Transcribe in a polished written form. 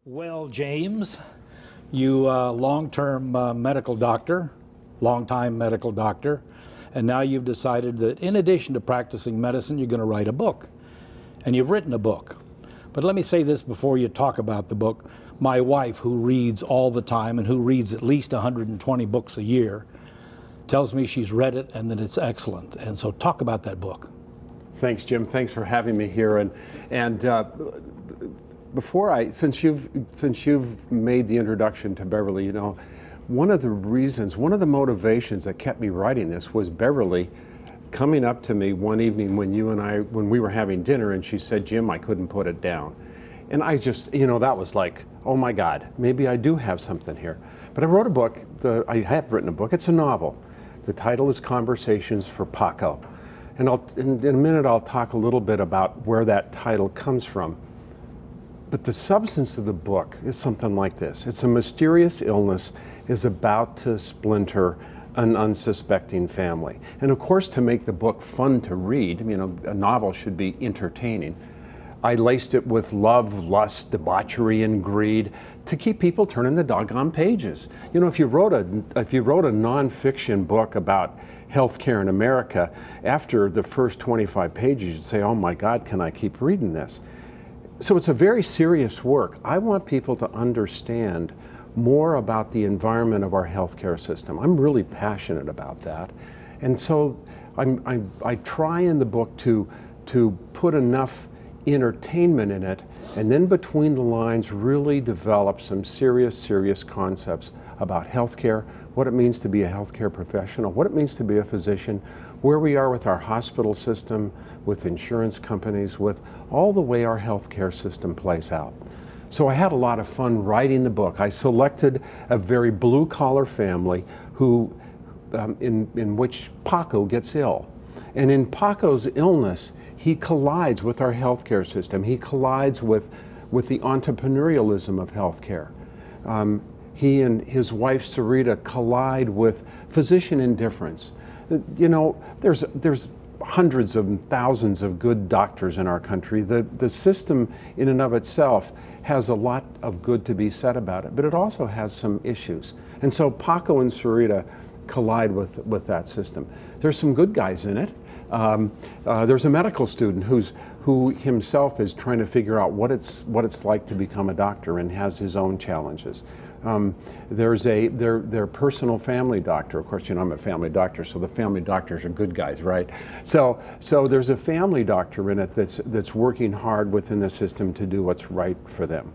Well, James, you long-term medical doctor, long-time medical doctor, and now you've decided that in addition to practicing medicine, you're going to write a book. And you've written a book. But let me say this before you talk about the book. My wife, who reads all the time and who reads at least 120 books a year, tells me she's read it and that it's excellent. And so talk about that book. Thanks, Jim. Thanks for having me here. Since you've made the introduction to Beverly, you know, one of the motivations that kept me writing this was Beverly coming up to me one evening when we were having dinner, and she said, "Jim, I couldn't put it down." And I just, you know, that was like, oh my God, maybe I do have something here. But I wrote a book. I have written a book. It's a novel. The title is Conversations for Paco. And in a minute, I'll talk a little bit about where that title comes from. But the substance of the book is something like this. It's a mysterious illness is about to splinter an unsuspecting family. And of course, to make the book fun to read, you know, a novel should be entertaining. I laced it with love, lust, debauchery, and greed to keep people turning the doggone pages. You know, if you wrote a nonfiction book about healthcare in America, after the first 25 pages, you'd say, "Oh my God, can I keep reading this?" So it's a very serious work. I want people to understand more about the environment of our healthcare system. I'm really passionate about that. And so I try in the book to put enough entertainment in it, and then between the lines really develop some serious concepts about healthcare, what it means to be a healthcare professional, what it means to be a physician, where we are with our hospital system, with insurance companies, with all the way our healthcare system plays out. So I had a lot of fun writing the book. I selected a very blue-collar family who, in which Paco gets ill. And in Paco's illness, he collides with our healthcare system. He collides with the entrepreneurialism of healthcare. He and his wife Sarita collide with physician indifference. You know, there's hundreds of thousands of good doctors in our country. The system in and of itself has a lot of good to be said about it, but it also has some issues. And so Paco and Sarita collide with that system. There's some good guys in it. There's a medical student who himself is trying to figure out what it's like to become a doctor and has his own challenges. There's their personal family doctor. Of course, you know, I'm a family doctor, so the family doctors are good guys, right? So there's a family doctor in it that's working hard within the system to do what's right for them.